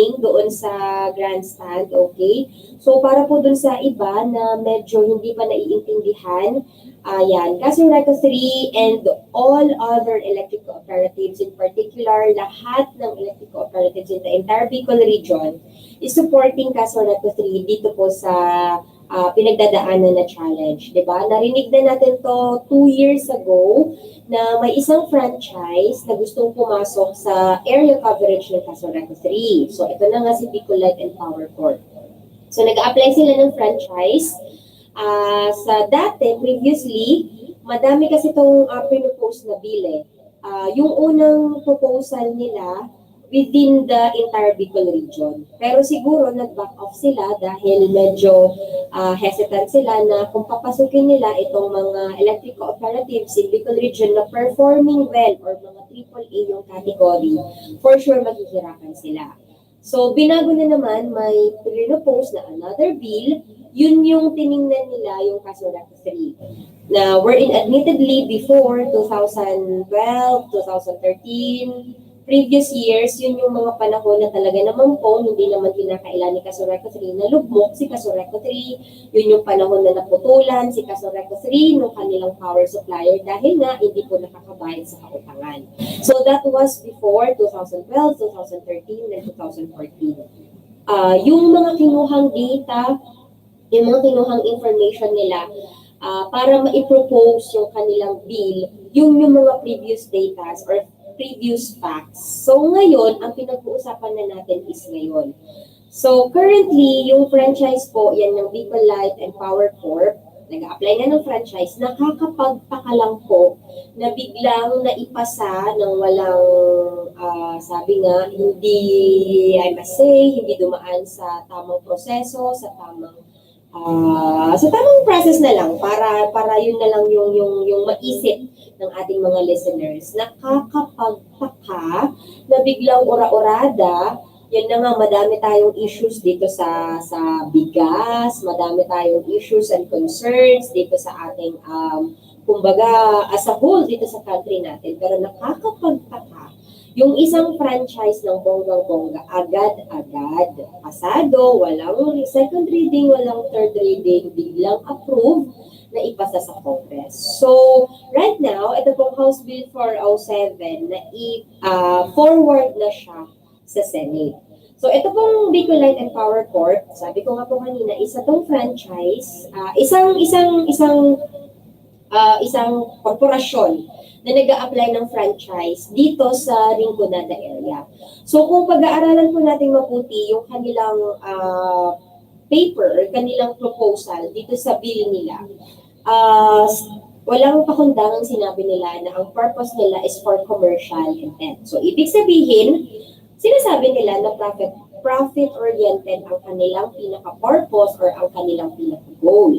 filming doon sa grandstand, okay? So para po dun sa iba na medyo hindi pa naiintindihan, yan, Kasureko 3 and all other electric cooperatives, in particular, lahat ng electric cooperatives in the entire Bicol region is supporting Kasureko 3 dito po sa pinagdadaanan na challenge, di ba? Narinig na natin to 2 years ago na may isang franchise na gustong pumasok sa area coverage ng Kasureko 3. So ito na nga si Bicol Light and Power Corp. So nag-apply sila ng franchise. Sa dati, previously, madami kasi itong pinopose na bill eh. Yung unang proposal nila within the entire Bicol region. Pero siguro nag-back off sila dahil medyo hesitant sila na kung papasukin nila itong mga electric cooperatives in Bicol region na performing well or mga AAA yung category, for sure maghihirapan sila. So binago na naman, may pinopose na another bill, yun yung tiningnan nila yung Kasureko 3. Na wherein admittedly before 2012, 2013, previous years, yun yung mga panahon na talaga naman po, hindi naman kinakailan ni Kasureko 3 na lugmok si Kasureko 3. Yun yung panahon na naputulan si Kasureko 3 nung kanilang power supplier dahil nga hindi po nakakabayad sa kautangan. So that was before 2012, 2013, and 2014. Yung mga kinuhang data, yung mga kinuhang information nila, para ma-propose yung kanilang bill, yung mga previous data or previous facts. So ngayon, ang pinag-uusapan na natin is ngayon. So currently, yung franchise po, yan ng Bicol Light and Power Corp, nag-apply na ng franchise, nakakapagtaka lang po na biglang naipasa ng walang, sabi nga, hindi, I must say, hindi dumaan sa tamang proseso, sa tamang process na lang para yun na lang yung maisip ng ating mga listeners. Nakakapagtaka na biglang ora-orada, yan na nga, madami tayong issues dito sa bigas, madami tayong issues and concerns dito sa ating kumbaga as a whole dito sa country natin. Pero nakakapagtaka yung isang franchise ng bonggang-bongga, agad-agad, pasado, walang second reading, walang third reading, biglang approve na ipasa sa Congress. So, right now, ito pong House Bill 407 na forward na siya sa Senate. So, ito pong Bicol Light and Power Corp, sabi ko nga po kanina, isa tong franchise, isang korporasyon na nag-a-apply ng franchise dito sa Rinconada area. So kung pag-aaralan po natin mabuti yung kanilang paper, kanilang proposal dito sa bill nila, walang pakundangang sinabi nila na ang purpose nila is for commercial intent. So ibig sabihin, sinasabi nila na profit-oriented ang kanilang pinaka-purpose or ang kanilang pinaka-goal.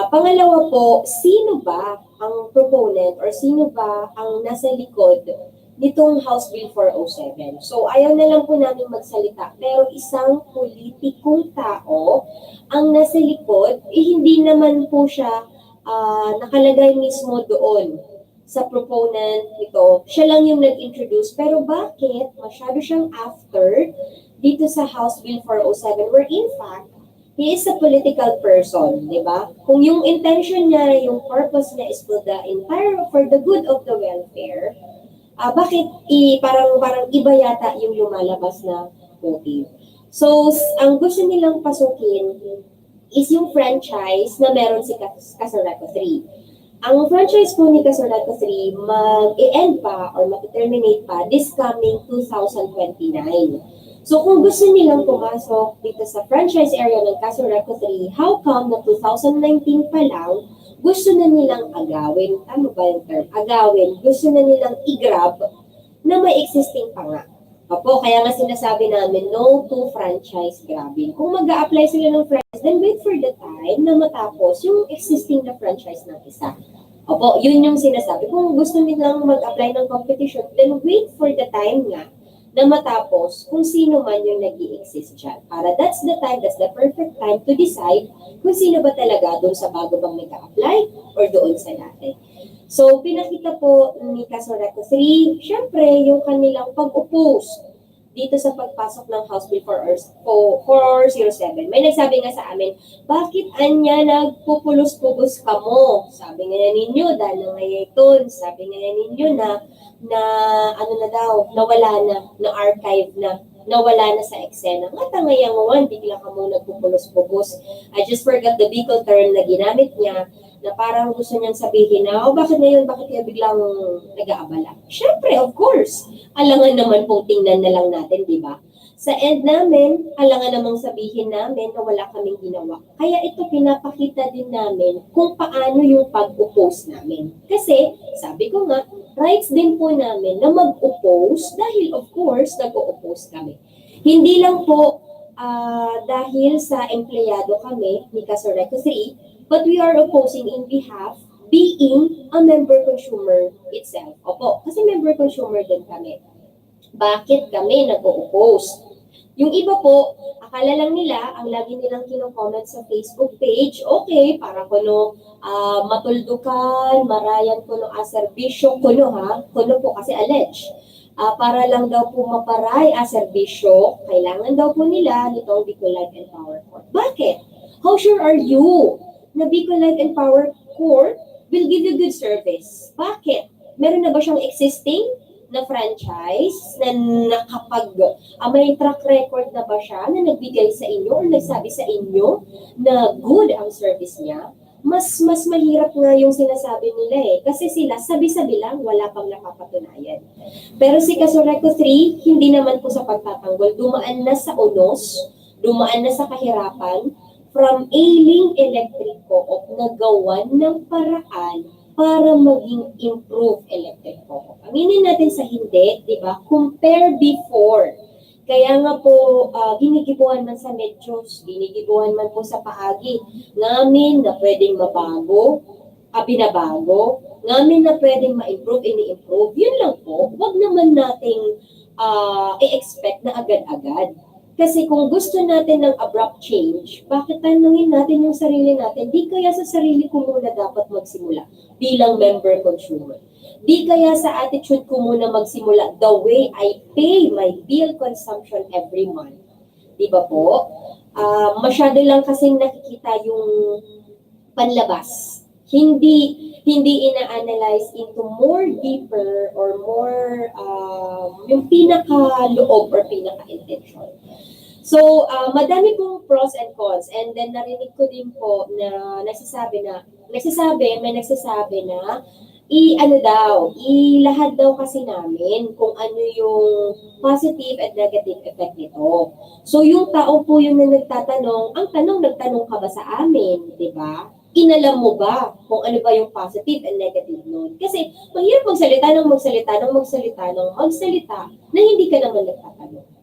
Pangalawa po, sino ba ang proponent or sino ba ang nasa likod nitong House Bill 407? So ayaw na lang po namin magsalita, pero isang politikong tao ang nasa likod, hindi naman po siya nakalagay mismo doon sa proponent nito. Siya lang yung nag-introduce, pero bakit masyado siyang after dito sa House Bill 407 where in fact, he is a political person, di ba? Kung yung intention niya, yung purpose niya is for the good of the welfare, bakit parang iba yata yung lumalabas na motive? So, ang gusto nilang pasukin is yung franchise na meron si Kasureko 3. Ang franchise po ni Kasureko 3 mag-e-end pa or mag-terminate pa this coming 2029. So kung gusto nilang pumasok dito sa franchise area ng Kasureko 3, how come na 2019 pa lang, gusto na nilang agawin, tama ba yung term? Agawin, gusto na nilang i-grab na may existing pa nga. Opo, kaya nga sinasabi namin, no to franchise grabbing. Kung mag-a-apply sila ng franchise, then wait for the time na matapos yung existing na franchise ng isa. Opo, yun yung sinasabi. Kung gusto nilang mag-apply ng competition, then wait for the time nga na matapos kung sino man yung nag-i-exist dyan. Para that's the time, that's the perfect time to decide kung sino ba talaga doon sa bago bang nag-a-apply or doon sa dati. So, pinakita po ni Kasureko 3, syempre, yung kanilang pag-oppose dito sa pagpasok ng House Bill 407. May nagsabi nga sa amin, bakit anya nagpupulos-pugos ka mo? Sabi nga ninyo, dahil na ngayon, sabi nga ninyo na ano na daw, nawala na archive nawala na sa eksena. Nga tangayang one, bigla ka mo nagpupulos-pugos. I just forgot the Bicol term na ginamit niya, na parang gusto niyang sabihin na, bakit ngayon, bakit kaya biglang nag-aabala? Siyempre, of course, alangan naman pong tingnan na lang natin, di ba? Sa end namin, alangan namang sabihin namin na wala kaming ginawa. Kaya ito pinapakita din namin kung paano yung pag-oppose namin. Kasi, sabi ko nga, rights din po namin na mag-oppose dahil of course, nag-oppose kami. Hindi lang po dahil sa empleyado kami ni Kasoreco 3, but we are opposing in behalf being a member consumer itself. Opo, kasi member consumer din kami. Bakit kami nag-oppose? Yung iba po, akala lang nila, ang lagi nilang kino-comment sa Facebook page, okay, para kuno matuldukan, marayan kuno serbisyo, kuno po kasi allege. Para lang daw po maparay serbisyo, kailangan daw po nila nitong Bicol Light and Power Corp. Bakit? How sure are you na Bicol Light and Power Corp will give you good service? Bakit? Meron na ba siyang existing na franchise na may track record na ba siya na nagbigay sa inyo o nagsabi sa inyo na good ang service niya? Mas mahirap nga yung sinasabi nila kasi sila sabi-sabi lang, wala pang nakapatunayan. Pero si Kasoreco 3, hindi naman po sa pagtatanggol, dumaan na sa unos, dumaan na sa kahirapan, from ailing electric co-op na gawan ng paraan para maging improve electric co-op. Aminin natin sa hindi, di ba? Compare before. Kaya nga po, ginigibuhan man sa medyos, ginigibuhan man po sa paagi, namin na pwedeng mabago, binabago, namin na pwedeng ma-improve, ini-improve. Yun lang po, wag naman nating i-expect na agad-agad. Kasi kung gusto natin ng abrupt change, bakit tanungin natin yung sarili natin? Di kaya sa sarili ko muna dapat magsimula bilang member consumer. Di kaya sa attitude ko muna magsimula the way I pay my bill consumption every month. Di ba po? Masyado lang kasing nakikita yung panlabas. Hindi ina-analyze into more deeper or more yung pinaka-loob or pinaka-intention. So, madami pong pros and cons. And then, narinig ko din po na may nagsasabi na, ilahad daw kasi namin kung ano yung positive and negative effect nito. So, yung tao po yung na nagtatanong, nagtanong ka ba sa amin, di ba? Inalam mo ba kung ano ba yung positive and negative nun? Kasi, mahirap magsalita na hindi ka naman nagtatanong.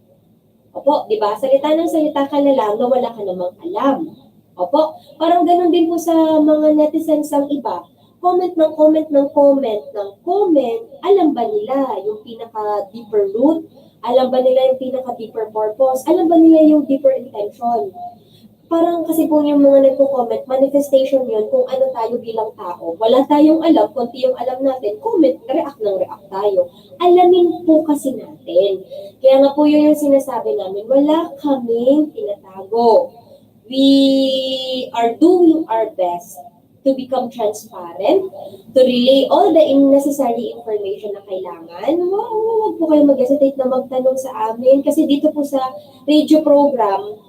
Opo, di ba? Salita ka na lang na wala ka namang alam. Opo, parang ganun din po sa mga netizens ang iba. Comment, alam ba nila yung pinaka-deeper root? Alam ba nila yung pinaka-deeper purpose? Alam ba nila yung deeper intention? Parang kasi po yung mga nagko-comment, manifestation yun kung ano tayo bilang tao. Wala tayong alam, konti yung alam natin, comment, react tayo. Alamin po kasi natin. Kaya nga po yun yung sinasabi namin, wala kaming tinatago. We are doing our best to become transparent, to relay all the necessary information na kailangan. Huwag po kayo mag-hesitate na magtanong sa amin kasi dito po sa radio program,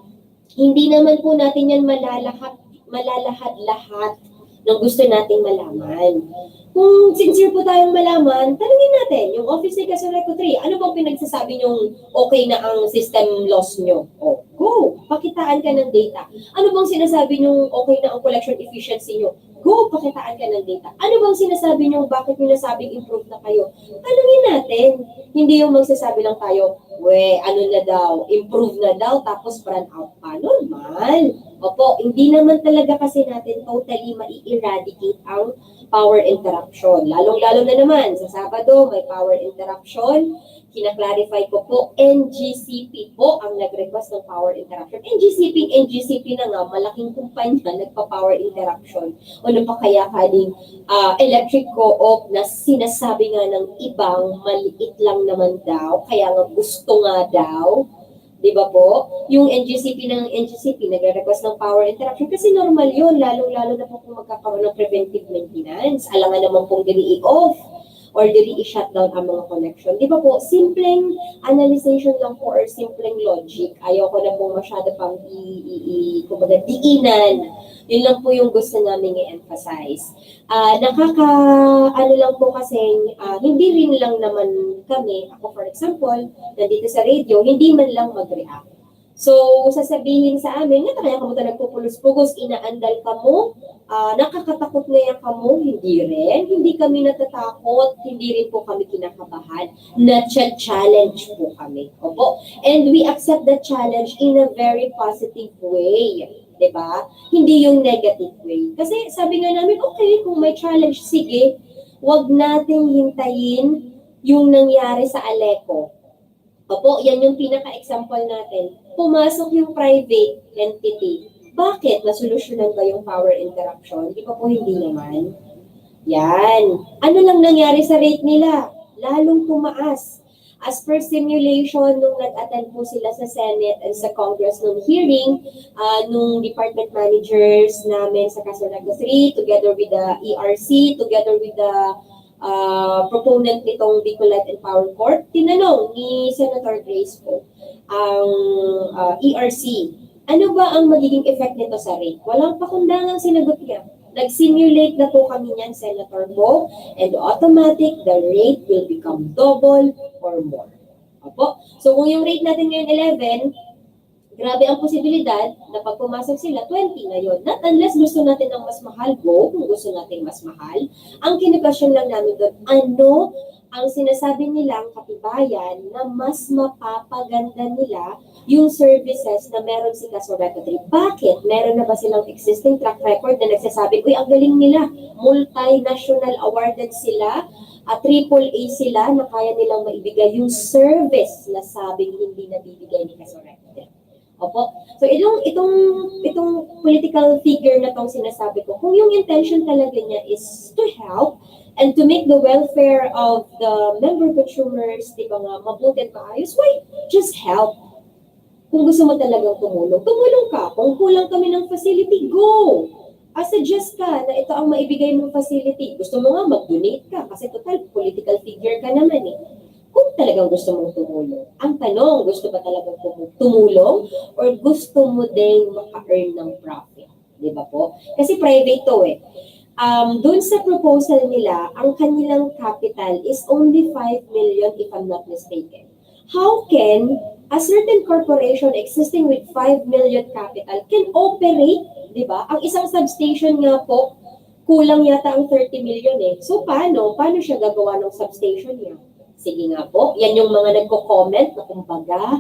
hindi naman po natin yan malalahad-lahat ng gusto nating malaman. Kung sincere po tayong malaman, tanungin natin, yung office ni Kasoreco 3, ano bang pinagsasabi nyong okay na ang system loss nyo? Oh, go! Pakitaan ka ng data. Ano bang sinasabi nyong okay na ang collection efficiency nyo? Go! Pakitaan ka ng data. Ano bang sinasabi nyong bakit nyo nasabing improve na kayo? Tanungin natin. Hindi yung magsasabi lang tayo, improve na daw, tapos brand out pa. Normal. Opo, hindi naman talaga kasi natin totally mai-eradicate ang power interruption. Lalong-lalo na naman, sa Sabado, may power interruption. Kinaklarify ko po, NGCP po ang nag-request ng power interruption. NGCP na nga, malaking kumpanya nagpa-power interruption. O ano pa kaya kaling electric co-op na sinasabi nga ng ibang maliit lang naman daw, kaya nga gusto nga daw. Di ba po? Yung NGCP ng NGCP, nagre-request ng power interruption kasi normal yun, lalong-lalo na po kung magkakaroon ng preventive maintenance. Alangan naman pong dili i-off or dili i-shutdown ang mga connection. Di ba po? Simpleng analyzation lang po or simpleng logic. Ayoko na po masyado pang kumbaga, diinan. Yun lang po yung gusto namin i-emphasize. Ano lang po kasi, hindi rin lang naman kami, ako for example, nandito sa radio, hindi man lang mag-react. So, sasabihin sa amin, nga kaya kamo nagpupulos-pugos, inaandal ka mo, nakakatakot na yan ka mo, hindi rin. Hindi kami natatakot, hindi rin po kami kinakabahan. Na-challenge po kami. Opo? And we accept the challenge in a very positive way. Diba? Hindi yung negative way. Kasi sabi nga namin, okay, kung may challenge, sige, wag nating hintayin yung nangyari sa Aleco. Opo, yan yung pinaka-example natin. Pumasok yung private entity. Bakit? Nasolusyonan ba yung power interruption? Di ba po hindi naman? Yan. Ano lang nangyari sa rate nila? Lalong tumaas. As per simulation, nung nag-attend po sila sa Senate and sa Congress nung hearing, nung department managers namin sa Casonaco 3, together with the ERC, together with the proponent nitong Bicol Light and Power Corp, tinanong ni Senator Grace po, ang ERC, ano ba ang magiging effect nito sa rate? Walang pakundangang sinagot niya. Nag-simulate na po kami niyan, Senator Bo, and automatic, the rate will become double or more. Opo. So kung yung rate natin ngayon 11, grabe ang posibilidad na pag pumasok sila, 20 ngayon. Not unless gusto natin ng mas mahal, go, kung gusto natin mas mahal. Ang kinipasyon lang namin doon, ano ang sinasabi nilang katibayan na mas mapapaganda nila yung services na meron si Casonaco 3. Bakit? Meron na ba silang existing track record na nagsasabi, uy, ang galing nila, multinational awarded sila, AAA sila na kaya nilang maibigay yung service na sabing hindi nabibigay ni Casonaco 3. Opo. So itong political figure na tong sinasabi ko, kung yung intention talaga niya is to help and to make the welfare of the member consumers, di ba nga, mabuti at maayos, why? Just help. Kung gusto mo talagang tumulong ka. Kung kulang kami ng facility, go! Suggest ka na ito ang maibigay mong facility. Gusto mo nga, mag-donate ka kasi total, political figure ka naman eh. Kung talagang gusto mong tumulong. Ang tanong, gusto ba talagang tumulong or gusto mo din maka-earn ng profit? Di ba po? Kasi private to eh. Doon sa proposal nila, ang kanilang capital is only 5 million if I'm not mistaken. How can a certain corporation existing with 5 million capital can operate, di ba? Ang isang substation nga po, kulang yata ang 30 million eh. So paano? Paano siya gagawa ng substation niya? Sige nga po, yan yung mga nagko-comment na kumbaga,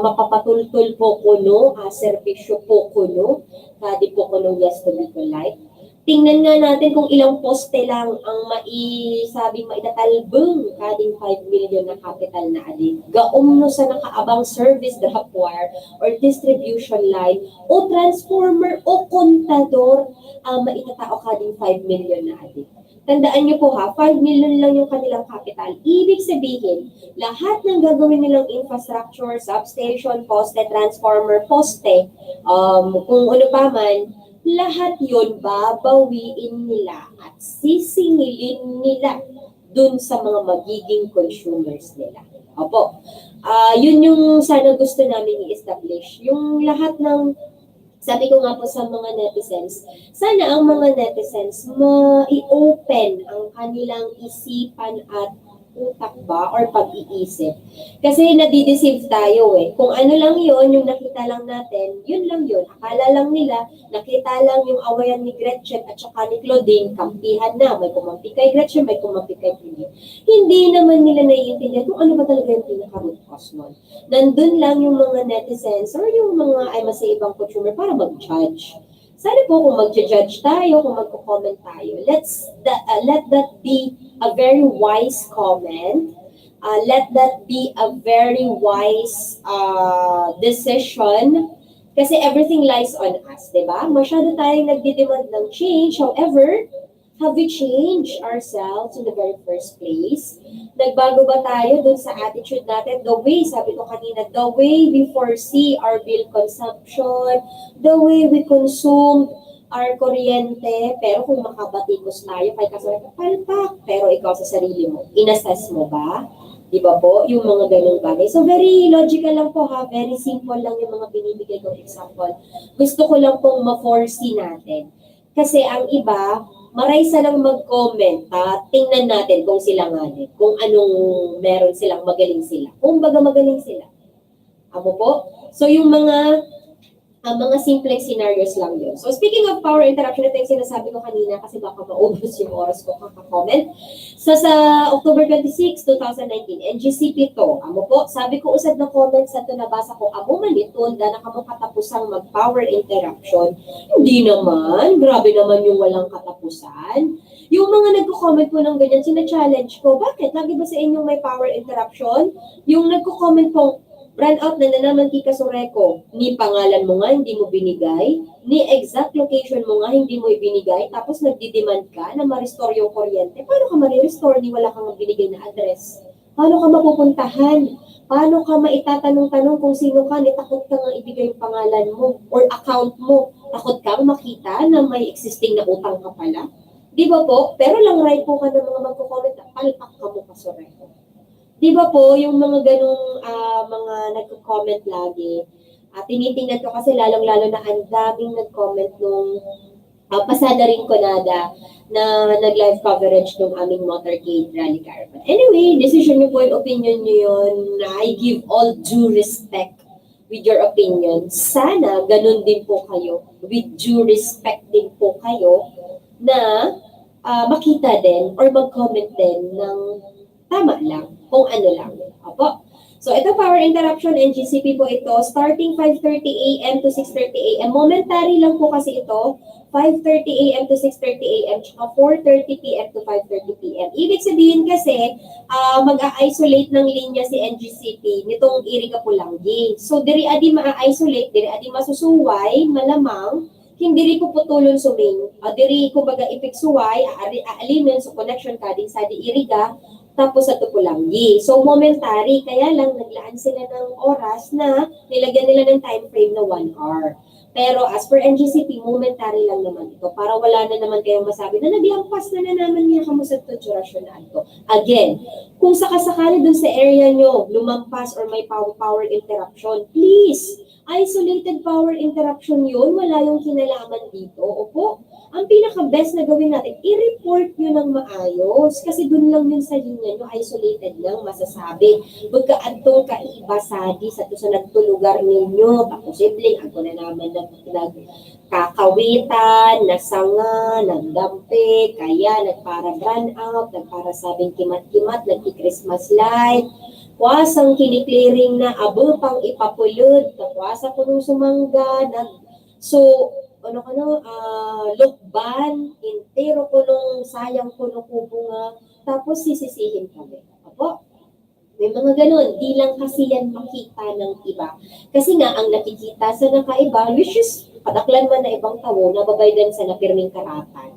mapapatultul po kuno, serbisyo po kuno, kadi po kuno yes to Bicol Light. Tingnan nga natin kung ilang poste lang ang maitatalbong kading 5 million na capital na adin. Gaom no sa nakaabang service drop wire or distribution line o transformer o kontador maitatao kading 5 million na adin. Tandaan niyo po ha, 5 million lang yung kanilang capital. Ibig sabihin, lahat ng gagawin nilang infrastructure, substation, poste, transformer, poste, kung ano pa man, lahat yun babawiin nila at sisingilin nila dun sa mga magiging consumers nila. Opo. Yun yung sana gusto namin i-establish. Yung lahat ng, sabi ko nga po sa mga netizens, sana ang mga netizens ma-i-open ang kanilang isipan at utak ba or pag-iisip. Kasi nadideceive tayo eh. Kung ano lang yun, yung nakita lang natin, yun lang yun. Akala lang nila, nakita lang yung awayan ni Gretchen at saka ni Claudine, kampihan na. May kumampi kay Gretchen, may kumampi kay Claudine. Hindi naman nila naiintindihan kung ano ba talaga yung pinaka-root cause nun. Nandun lang yung mga netizens or yung mga ay mas ibang consumer para mag-judge. Sana po kung mag-judge tayo, kung magko-comment tayo, let that be a very wise comment Let that be a very wise decision kasi everything lies on us, di ba? Masyado tayong nagdidemand ng change. However, have we changed ourselves in the very first place? Nagbago ba tayo dun sa attitude natin? The way, sabi ko kanina, the way we foresee our bill consumption, the way we consume our kuryente, pero kung makabatikos tayo, kay kasabi, palpak, pero ikaw sa sarili mo, inassess mo ba? Di ba po? Yung mga ganung bagay. So, very logical lang po ha. Very simple lang yung mga binibigay kong example. Gusto ko lang pong ma-foresee natin. Kasi ang iba, maraysa lang mag-comment ha. Tingnan natin kung sila nga din. Kung anong meron silang magaling sila. Kung baga magaling sila. Amo po? So, yung mga simpleng scenarios lang yun. So, speaking of power interruption, ito yung sinasabi ko kanina kasi baka maubos yung oras ko kaka-comment. So, sa October 26, 2019, NGCP to. Amo po, sabi ko usad na comments sa ito nabasa ko, amo maliton, na nakamo katapusang mag-power interruption. Hindi naman, grabe naman yung walang katapusan. Yung mga nagko-comment po ng ganyan, sina-challenge ko, bakit? Lagi ba sa inyong may power interruption? Yung nagko-comment po, run out na naman Kika Soreko, ni pangalan mo nga hindi mo binigay, ni exact location mo nga hindi mo ibinigay, tapos nagdi-demand ka na ma-restore yung kuryente. Paano ka ma-restore ni wala kang binigay na address? Paano ka mapupuntahan? Paano ka maitatanong-tanong kung sino ka? Ni takot ka nga ibigay yung pangalan mo or account mo. Takot kang makita na may existing na utang ka pala. Di ba po? Pero lang right po ka ng mga magko-comment na palpak ka mo ka Soreko. Di ba po, yung mga ganong mga nagko-comment lagi, tinitingnan ko kasi lalong-lalo na ang daming nag-comment nung pasada rin ko nada na nag-live coverage ng aming motorcade rally caravan. Anyway, decision nyo po yung opinion nyo yun. I give all due respect with your opinion. Sana ganun din po kayo, with due respect din po kayo na makita din or mag-comment din ng tama lang, kung ano lang. Opo. So, ito power interruption, NGCP po ito, starting 5:30 a.m. to 6:30 a.m. Momentary lang po kasi ito, 5:30 a.m. to 6:30 a.m. tsaka 4:30 p.m. to 5:30 p.m. Ibig sabihin kasi, mag-a-isolate ng linya si NGCP nitong Iriga-Pulanggi. So, diri adi ma-isolate, diri adi masusuway, malamang, hindi rin ko putulon suming, diri ko baga ipiksuway, aalimin sa connection kading sa di Iriga, tapos sa Tupulanggi. So, momentary, kaya lang naglaan sila ng oras na nilagyan nila ng time frame na 1 hour. Pero as per NGCP, momentary lang naman ito para wala na naman kayong masabi na naglampas na naman niya kamo sa tuturasyon na ito. Again, kung sakasakali dun sa area nyo, lumampas or may power interruption, please, isolated power interruption yun, wala yung kinalaman dito. Opo, ang pinaka-best na gawin natin, i-report nyo ng maayos. Kasi dun lang yun sa linya nyo, isolated lang, masasabi. Magkaantong kaiba sadi sa nagtulugar ninyo. Posibleng, ako na naman nagkakawitan, nasanga, nagdampi, kaya nagpara run out, nagpara sabing kimat-kimat, nagki-Christmas light, kuwasang kiniklearing na abo pang ipapulod, kuwasa ko nung sumangga, so, lukban, intero ko nung sayang ko nung kubo nga, tapos sisisihin kami. Apo, may mga ganun, di lang kasi yan makita ng iba. Kasi nga, ang nakikita sa nakaiba, which is, padaklan man na ibang tao, nababaydan sa napirming karatan.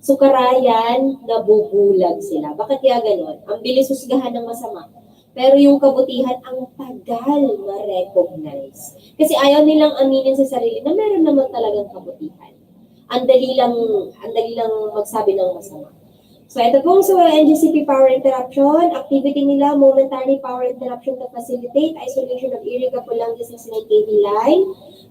So, karayan, nabubulag sila. Bakit kaya ganun? Ang bilis husgahan ng masama. Pero yung kabutihan, ang tagal ma-recognize. Kasi ayaw nilang aminin sa sarili na meron naman talagang kabutihan. Ang dali lang magsabi ng masama. So, ito pong sa NGCP power interruption, activity nila, momentary power interruption to facilitate isolation of Iriga-Pulanggi 69 kV line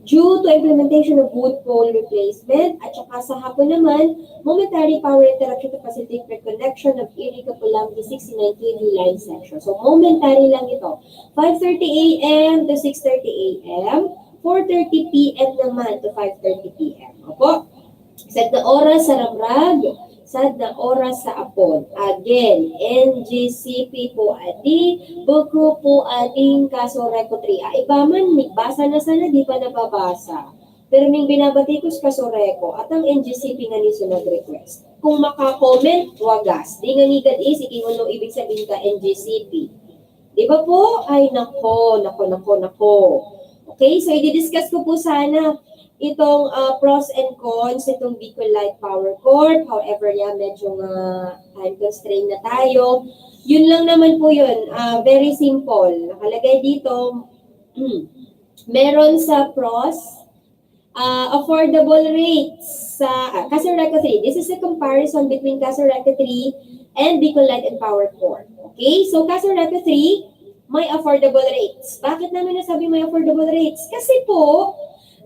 due to implementation of wood pole replacement. At saka sa hapon naman, momentary power interruption to facilitate reconnection of Iriga-Pulanggi 69 kV line section. So, momentary lang ito. 5:30 a.m. to 6:30 a.m., 4:30 p.m. naman to 5:30 p.m. Opo. Set na oras sa ramrag, sad na oras sa apon. Again, NGCP po adi, buko po ading kaso Reco 3. Iba man, basa na sana, di pa nababasa. Pero may binabatikos kaso Reco at ang NGCP nga niso nag-request. Kung maka-comment, wagas. Di nga nigad isik, kung ano ibig sabihin ka NGCP. Di ba po? Ay, nako. Okay, so i-discuss ko po sana itong pros and cons itong Bicol Light Power Corp. However, medyo time constraint na tayo. Yun lang naman po yun. Very simple. Nakalagay dito, meron sa pros, affordable rates sa Casareco 3. This is a comparison between Casareco 3 and Bicol Light and Power Corp. Okay, so Casareco 3, may affordable rates. Bakit namin nasabi may affordable rates? Kasi po,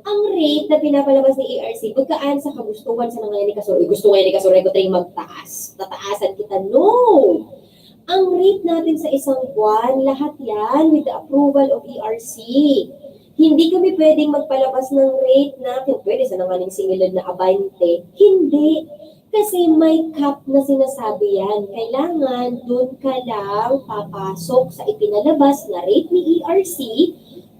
ang rate na pinapalabas ni ARC, pagkaan sa kagustuhan sa mga ni Casareco, gusto ngayon ni Casareco 3 magtaas. Tataasan kita. No! Ang rate natin sa isang buwan, lahat yan with the approval of ERC. Hindi kami pwedeng magpalabas ng rate na pwede sa nanganing singilad na 20. Hindi. Kasi may cap na sinasabi yan. Kailangan dun ka lang papasok sa ipinalabas na rate ni ERC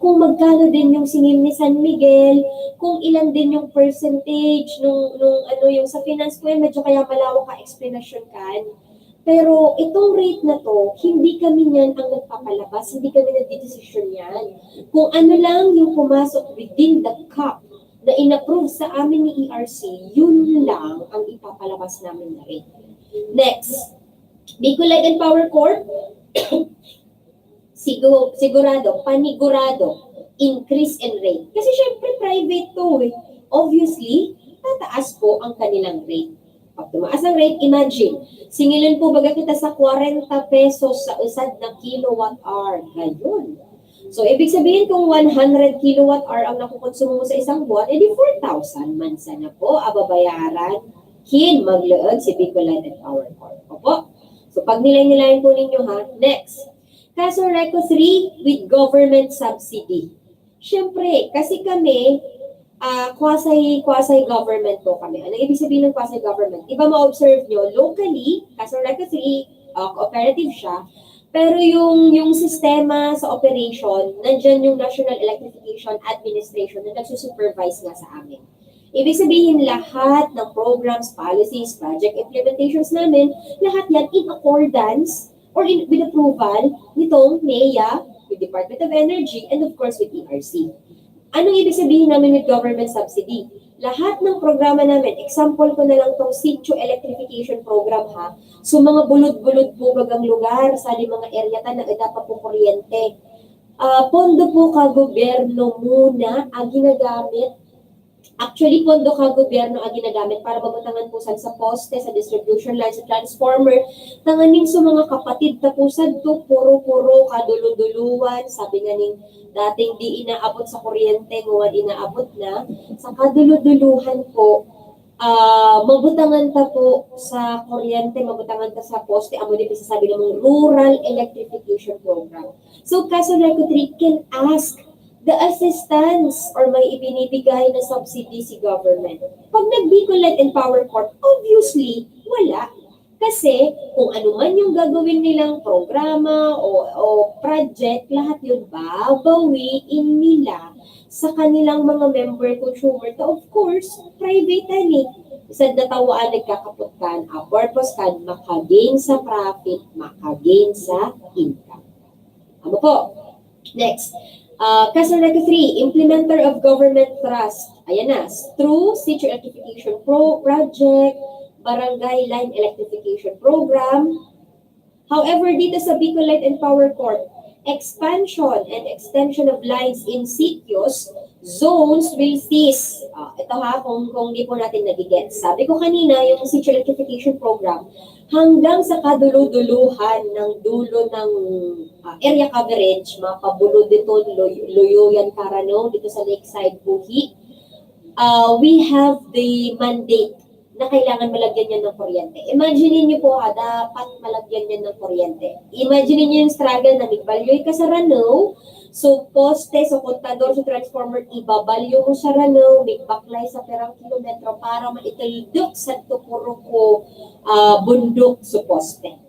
kung magkano din yung singil ni San Miguel, kung ilan din yung percentage yung sa finance ko yan, medyo kaya malawak ka explanation kan. Pero itong rate na to, hindi kami yan ang nagpapalabas, hindi kami nagdidesisyon yan. Kung ano lang yung pumasok within the cap na inapprove sa amin ni ERC, yun lang ang ipapalabas namin na rate. Next, Bicol Light and Power Corp, panigurado, increase in rate. Kasi syempre private to eh. Obviously, tataas po ang kanilang rate. Pag tumaas ang rate, imagine, singilin po baga kita sa 40 pesos sa usad na kilowatt hour. Ganyan. So, ibig sabihin kung 100 kilowatt hour ang nakukonsumo mo sa isang buwan, edi 4,000 mansa na po ababayaran maglood si Bicol Light and Power Corp. Opo. So, pag nilay-nilayan po ninyo ha. Next, Casareco 3 with government subsidy. Siyempre, kasi kami, quasi-government po kami. Ano ibig sabihin ng quasi-government? Iba ma-observe nyo, locally, Casareco 3, cooperative siya, pero yung sistema sa operation, nandyan yung National Electrification Administration na nagsusupervise nga sa amin. Ibig sabihin, lahat ng programs, policies, project implementations namin, lahat yan in accordance or with approval nitong NEA, with Department of Energy, and of course with ERC. Anong ibig sabihin namin with government subsidy? Lahat ng programa namin, example ko na lang itong sitio electrification program ha. So mga bulod-bulod po bagang lugar sa mga area na dapat po kuryente. Pondo po ka gobyerno muna ang ginagamit. Actually, pondo ka gobyerno ang ginagamit para mabutangan po sa poste, sa distribution line, sa transformer. Tanganin sa mga kapatid tapusan to, puro-puro kaduluduluan. Sabi nga ning dating di inaabot sa kuryente, ngayon inaabot na. Sa kaduluduluhan po, mabutangan ta po sa kuryente, mabutangan ta sa poste, amo di sasabi ng rural electrification program. So, Casareco 3 can ask the assistance or may ibinibigay na subsidy si government. Pag nag-Bicol Light and Power Corp, obviously, wala. Kasi kung ano man yung gagawin nilang programa o project, lahat yun babawiin nila sa kanilang mga member consumer. To of course, private yan eh. Isad na tawaan nagkakapot kan, purpose kan, makagain sa profit, makagain sa income. Ano po? Next. Casareco 3, implementer of government trust. Ayan na, through sitio electrification project, barangay line electrification program. However, dito sa Bicol Light and Power Corp, expansion and extension of lines in sitios, zones will cease. Ito ha, kung di po natin nagigets. Sabi ko kanina, yung sitio electrification program, hanggang sa kaduluduluhan ng dulo ng area coverage, mapabulod dito, Loyoyan, Carano, dito sa Lakeside, Buhi, we have the mandate na kailangan malagyan yan ng kuryente. Imagine niyo po dapat malagyan yan ng kuryente. Imagine niyo yung struggle na migbalyoy ka sa Rano, so poste, so kontador, so transformer, ibabalyo mo sa Rano, migbaklay sa perang kilometro para maitildok sa tukuro ko bundok sa poste.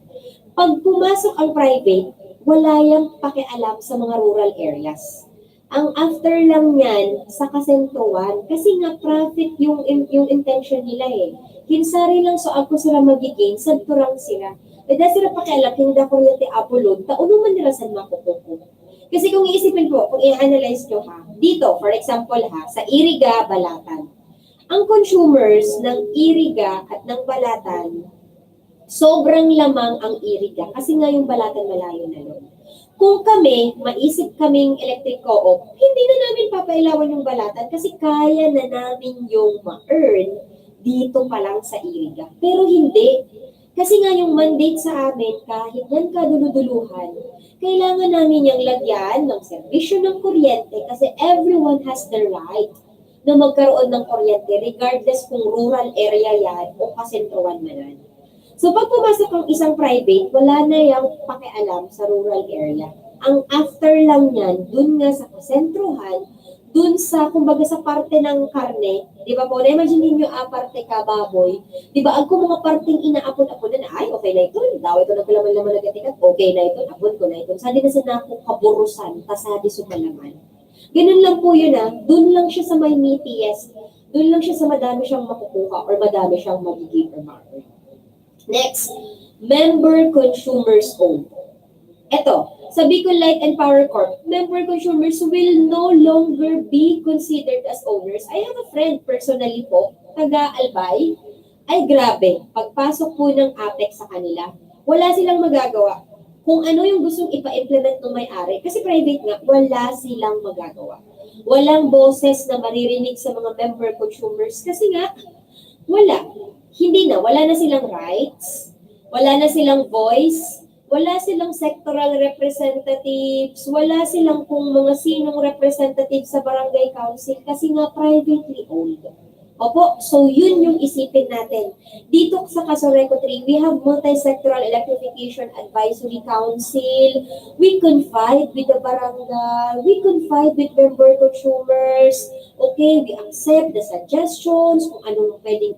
Pag pumasok ang private, wala yang pakialam sa mga rural areas. Ang after lang yan sa kasentruan, kasi nga profit yung intention nila eh. Kinsari lang so ako sila magiging, sadturang sila. dahil sila pakialam, hindi kuryente upload, tauno man nila saan makukuha. Kasi kung iisipin po, kung i-analyze nyo ha, dito, for example ha, sa Iriga, Balatan, ang consumers ng Iriga at ng Balatan, sobrang lamang ang Iriga kasi nga yung Balatan malayo na nun. Kung kami, maisip kaming electric co-op, hindi na namin papailawan yung Balatan kasi kaya na namin yung ma-earn dito pa lang sa Iriga. Pero hindi. Kasi nga yung mandate sa amin, kahit yan kaduluduluhan, kailangan namin yung lagyan ng serbisyo ng kuryente kasi everyone has the right na magkaroon ng kuryente regardless kung rural area yan o kasentruan man yan. So pag pumasok ang isang private, wala na yung pakialam sa rural area. Ang after lang yan, dun nga sa kasentruhan, dun sa, kumbaga sa parte ng karne, di ba po, na-imagine ninyo parte ka baboy, di ba, ang kung mga parteng inaapon-apon na, ay, okay na ito, daw ito na kalaman-laman na gatikat, okay na ito, apon ko na ito, sadi na sa naku kaburusan, tasadi sa kalaman. Ganun lang po yun dun lang siya sa may meatiest, dun lang siya sa madami siyang makukuha or madami siyang magiging or market. Next, member consumers owned. Ito, sa Bicol Light and Power Corp, member consumers will no longer be considered as owners. I have a friend personally po, taga Albay. Ay grabe, pagpasok po ng APEC sa kanila, wala silang magagawa. Kung ano yung gustong ipa-implement ng may-ari, kasi private nga, wala silang magagawa. Walang boses na maririnig sa mga member consumers kasi nga, wala. Hindi na, wala na silang rights, wala na silang voice, wala silang sectoral representatives, wala silang kung mga sinong representative sa barangay council kasi nga privately owned. Opo, so yun yung isipin natin. Dito sa Casoreco 3, we have multi-sectoral electrification advisory council. We confide with the barangay. We confide with member consumers. Okay, we accept the suggestions kung anong pwedeng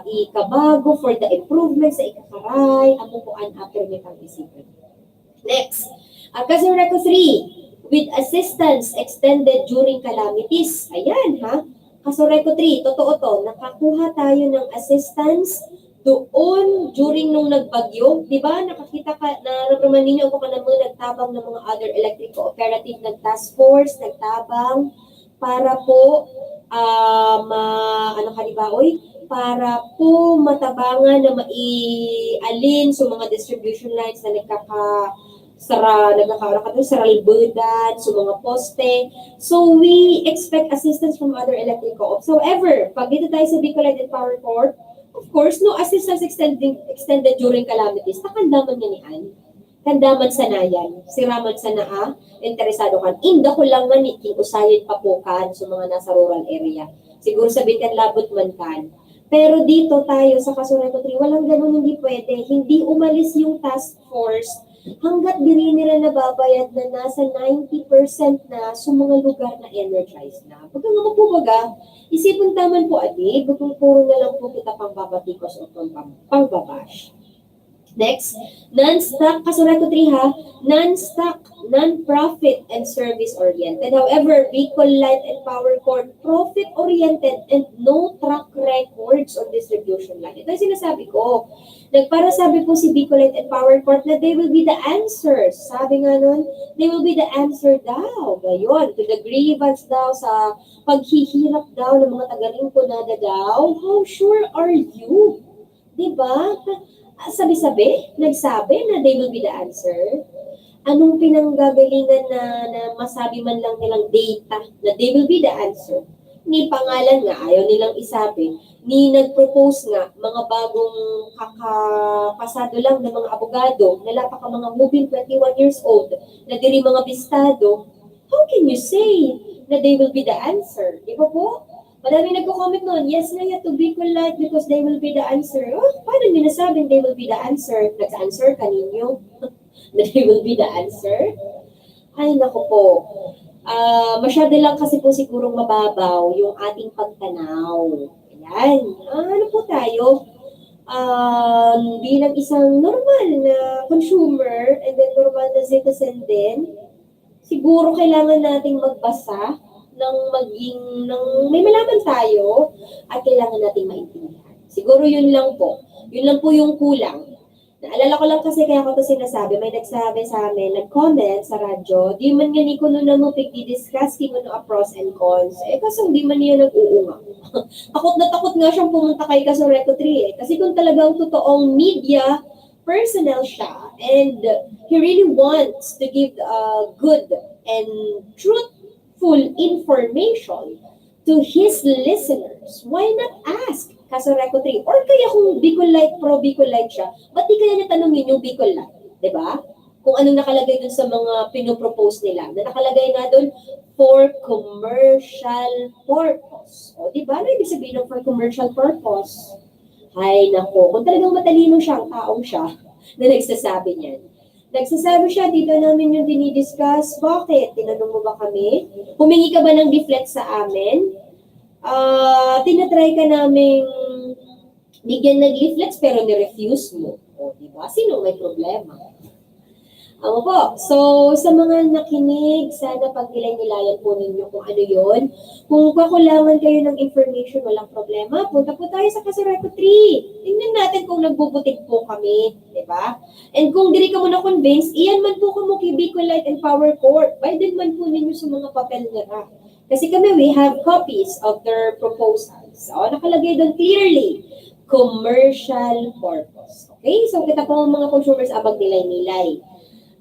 ikabago for the improvements sa ikakaray. Ako po ang permitang isipin. Next, Casoreco 3, with assistance extended during calamities. Ayan ha. Casoreco 3, totoo to, nakakuha tayo ng assistance doon during nung nagbagyo. Di ba? Nakakita ka, nararamdaman ninyo kung ano mga nagtabang ng mga other electric cooperative, nag-task force, nagtabang para po, para po matabangan na maialin sa mga distribution lines na saralbudan, sa mga poste. So, we expect assistance from other electric co-ops. However, pag dito tayo sa Bicol Light and Power Corp, of course, no assistance extended during calamities. Takandaman nga ni Ann. Kandaman sanayan. Siraman sana interesado kan. Inda ko lang man usayin pa po kan sa mga nasa rural area. Siguro sabihin kan labot man kan. Pero dito tayo sa Casoreco 3, walang ganun, hindi pwede. Hindi umalis yung task force hanggat diri nila nababayad na nasa 90% na sa mga lugar na energized na. Pagka nga magpubaga, isipin taman po bagong puro na lang po kita pangbabatikos o pangbabash. Next, non-stock, Casoreco 3 ha, non-stock, non-profit and service-oriented. However, Bicol Light and Power Corp, profit-oriented and no track records on distribution line. Ito yung sinasabi ko. Nagparasabi po si Bicol Light and Power Corp na they will be the answers. Sabi nga nun, they will be the answer daw. Gayon, to the grievance daw, sa paghihirap daw ng mga taga-Rinconada daw. How sure are you? Diba? Sabi-sabi, nagsabi na they will be the answer. Anong pinanggagalingan na masabi man lang nilang data na they will be the answer? Ni pangalan nga, ayaw nilang isabi. Ni nag-propose nga, mga bagong kakapasado lang ng mga abogado, nalapak ang mga moving 21 years old, na diri mga bistado. How can you say na they will be the answer? Di ba po? Madami nagko-comment noon, yes na to Bicol Light because they will be the answer. Oh, paano nyo nasabing they will be the answer? Nag-answer kaninyo na they will be the answer? Ay, naku po. Masyado lang kasi po sigurong mababaw yung ating pagtanaw. Ayan. Ano po tayo? Bilang isang normal na consumer and then normal na citizen din, siguro kailangan nating magbasa ng may malaman tayo at kailangan nating maintindihan. Siguro yun lang po. Yun lang po yung kulang. Naalala ko lang kasi kaya ko to sinasabi, may nagsabi sa amin, nag-comment sa radyo, di man nga ni kuno na mo pigdi-discuss, di man no pros and cons. Eh, kasi di man niya nag-uunga. Takot nga siyang pumunta kay Kasoreco 3 eh. Kasi kung talagang totoong media personnel siya, and he really wants to give good and truthful information to his listeners, why not ask Kasoreco 3? Or kaya kung Bicolite, pro Bicolite siya, ba't di kaya niya tanongin yung Bicolite? Di ba? Kung anong nakalagay dun sa mga pinopropose nila. Na nakalagay nga dun, for commercial purpose. O, di ba? Ano ibig sabihin ng for commercial purpose? Ay, nako. Kung talagang matalino siya, ang taong siya, na nagsasabi niyan. Nagsasabi siya, dito namin yung dinidiscuss. Bakit? Tinanong mo ba kami? Humingi ka ba ng deflect sa amin? Tinatry ka naming bigyan ng leaflets pero ni-refuse mo. O, di ba? Sino may problema? Ako po. So, sa mga nakinig, sana pagnilayan po ninyo kung ano yon. Kung kakulangan kayo ng information, walang problema. Punta po tayo sa Kasoreco 3. Tingnan natin kung nagbubutik po kami. Diba? And kung diri ka mo na-convince, iyan man po kamo kay Bicolite and Power Court. Bayad man po ninyo sa mga papel nila. Kasi kami, we have copies of their proposals. O, nakalagay doon clearly, commercial purpose. Okay? So, kita po mga consumers abag nilay-nilay.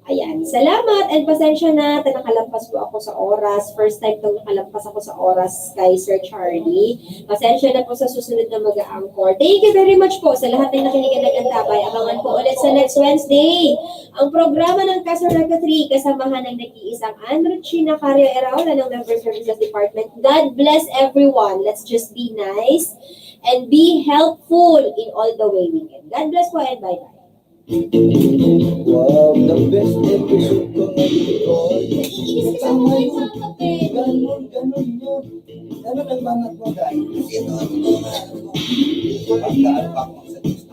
Ayan. Salamat and pasensya na. Nakalampas po ako sa oras. First time itong nakalampas ako sa oras kay Sir Charlie. Pasensya na po sa susunod na mag-a-angkor. Thank you very much po sa lahat ng nakinig at nagkantabay. Abangan po ulit sa next Wednesday. Ang programa ng Kasoreco 3 kasamahan ng nag-iisang Androchina Cario Eraola ng Member Services Department. God bless everyone. Let's just be nice and be helpful in all the way we can. God bless po and bye-bye. Wow, the best episode ko ngayon. Tama yun. Ganon yun. Ganon ang banat mo guys. Ito ang mga pagkaan pa ako sa gusto.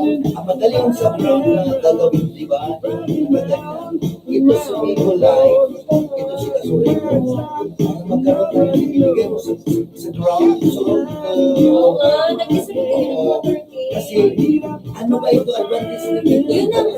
Ang madali ang sobrang gagawin, di ba? Ito si Nicolay, ito si Kasoreco. Magkaroon tayo ibigay mo sa ground. So, kasi ano ba ito advantage nito?